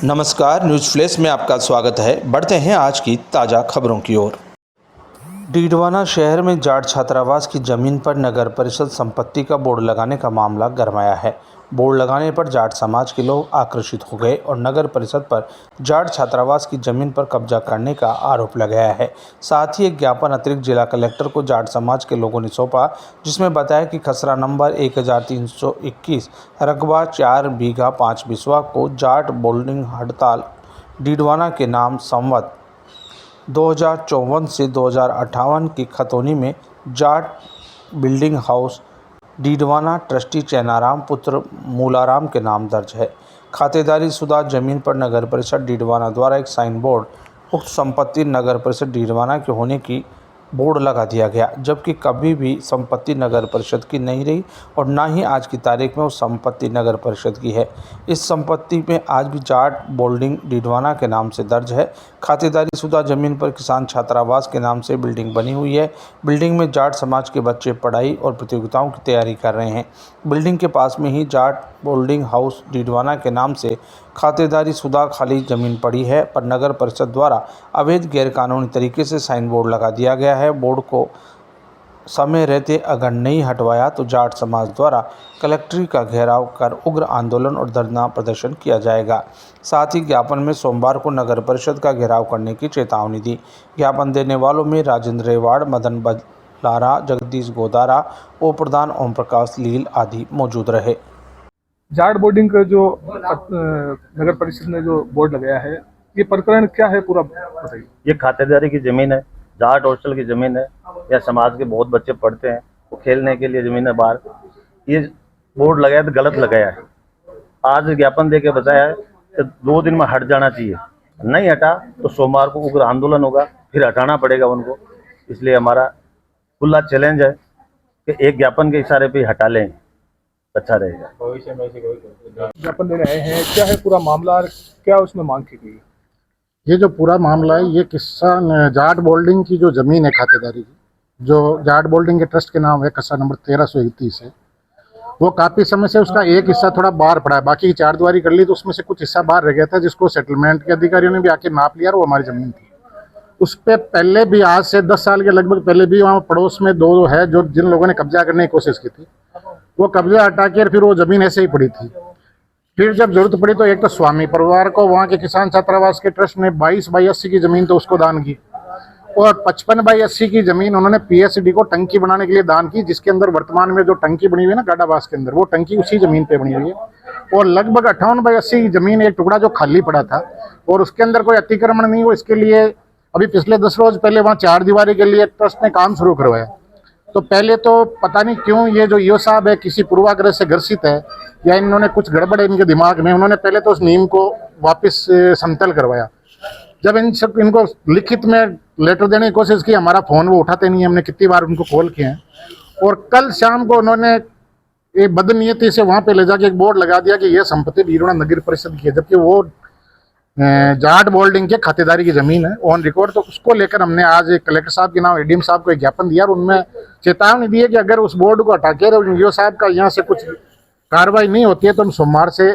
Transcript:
नमस्कार, news flash में आपका स्वागत है। बढ़ते हैं आज की ताज़ा खबरों की ओर। डीडवाना शहर में जाट छात्रावास की जमीन पर नगर परिषद संपत्ति का बोर्ड लगाने का मामला गरमाया है। बोर्ड लगाने पर जाट समाज के लोग आक्रोशित हो गए और नगर परिषद पर जाट छात्रावास की जमीन पर कब्जा करने का आरोप लगाया है। साथ ही एक ज्ञापन अतिरिक्त जिला कलेक्टर को जाट समाज के लोगों ने सौंपा, जिसमें बताया कि खसरा नंबर 1321 रकबा 4 बीघा 5 बिस्वा को जाट बोल्डिंग हड़ताल डीडवाना के नाम संवत 2054 से 2058 की खतौनी में Jat building house Didwana trustee Chainaram पुत्र मूलाराम के नाम दर्ज है। खातेदारी शुदा जमीन पर नगर परिषद डीडवाना द्वारा एक साइन बोर्ड उक्त संपत्ति नगर परिषद डीडवाना के होने की बोर्ड लगा दिया गया, जबकि कभी भी संपत्ति नगर परिषद की नहीं रही और ना ही आज की तारीख में उस संपत्ति नगर परिषद की है। इस संपत्ति में आज भी जाट बोल्डिंग डीडवाना के नाम से दर्ज है। खातेदारी शुदा जमीन पर किसान छात्रावास के नाम से बिल्डिंग बनी हुई है। बिल्डिंग में जाट समाज के बच्चे पढ़ाई और प्रतियोगिताओं की तैयारी कर रहे हैं। बिल्डिंग के पास में ही जाट बोल्डिंग हाउस डीडवाना के नाम से खातेदारी शुदा खाली जमीन पड़ी है, पर नगर परिषद द्वारा अवैध गैरकानूनी तरीके से साइन बोर्ड लगा दिया गया है। बोर्ड को समय रहते अगर नहीं हटवाया तो जाट समाज द्वारा कलेक्ट्री का घेराव कर उग्र आंदोलन और धरना प्रदर्शन किया जाएगा। साथ ही ज्ञापन में सोमवार को नगर परिषद का घेराव करने की चेतावनी दी। ज्ञापन देने वालों में राजेंद्र रेवाड़, मदन बलारा, जगदीश गोदारा, उप प्रधान ओम प्रकाश लील आदि मौजूद रहे। जाट बोर्डिंग का जो नगर परिषद ने जो बोर्ड लगाया है, ये प्रकरण क्या है पूरा बताइए। ये खातेदारी की जमीन है, जाट हॉस्टल की जमीन है, या समाज के बहुत बच्चे पढ़ते हैं, वो खेलने के लिए जमीन है बाहर। ये बोर्ड लगाया तो गलत लगाया है। आज ज्ञापन दे के बताया है कि 2 दिन में हट जाना चाहिए, नहीं हटा तो सोमवार को उग्र आंदोलन होगा, फिर हटाना पड़ेगा उनको। इसलिए हमारा खुला चैलेंज है कि एक ज्ञापन के इशारे पे हटा लें, अच्छा रहेगा। भविष्य में ज्ञापन देने आए हैं, क्या है पूरा मामला, क्या उसमें मांग की गई? ये जो पूरा मामला है, ये किसान जाट बोल्डिंग की जो ज़मीन है खातेदारी की, जो जाट बोल्डिंग के ट्रस्ट के नाम है, खसरा नंबर 1331 है, वो काफ़ी समय से उसका एक हिस्सा थोड़ा बाहर पड़ा है। बाकी 4 दीवारी कर ली तो उसमें से कुछ हिस्सा बाहर रह गया था, जिसको सेटलमेंट के अधिकारियों ने भी आके नाप लिया और वो हमारी ज़मीन थी। उस पर पहले भी आज से 10 साल के लगभग पहले भी वहाँ पड़ोस में 2 है जो जिन लोगों ने कब्जा करने की कोशिश की थी, वो कब्जा हटा के फिर वो ज़मीन ऐसे ही पड़ी थी। फिर जब जरूरत पड़ी तो एक तो स्वामी परिवार को वहाँ के किसान छात्रावास के ट्रस्ट ने 22/80 की जमीन तो उसको दान की, और 55/80 की जमीन उन्होंने पीएचडी को टंकी बनाने के लिए दान की, जिसके अंदर वर्तमान में जो टंकी बनी हुई है ना गाडावास के अंदर, वो टंकी उसी जमीन पे बनी हुई है। और लगभग 58/80 की जमीन एक टुकड़ा जो खाली पड़ा था और उसके अंदर कोई अतिक्रमण नहीं हो, इसके लिए अभी पिछले 10 रोज पहले वहाँ 4 दीवारी के लिए ट्रस्ट ने काम शुरू करवाया। तो पहले तो पता नहीं क्यों ये जो ईओ साहब है किसी पूर्वाग्रह से ग्रसित है या इन्होंने कुछ गड़बड़ है इनके दिमाग में, उन्होंने पहले तो उस नीम को वापस समतल करवाया। जब इनको लिखित में लेटर देने की कोशिश की, हमारा फ़ोन वो उठाते नहीं है, हमने कितनी बार उनको कॉल किए हैं। और कल शाम को उन्होंने ये बदनीयती से वहाँ पे ले जाके एक बोर्ड लगा दिया कि यह संपत्ति डीडवाना नगर परिषद की है, जबकि वो जाट बोल्डिंग के खातेदारी की जमीन है ऑन रिकॉर्ड। तो उसको लेकर हमने आज कलेक्टर साहब के नाम एडीएम साहब को एक ज्ञापन दिया और उनमें चेतावनी दी है कि अगर उस बोर्ड को हटा के ईओ साहब का यहाँ से कुछ कार्रवाई नहीं होती है तो हम सोमवार से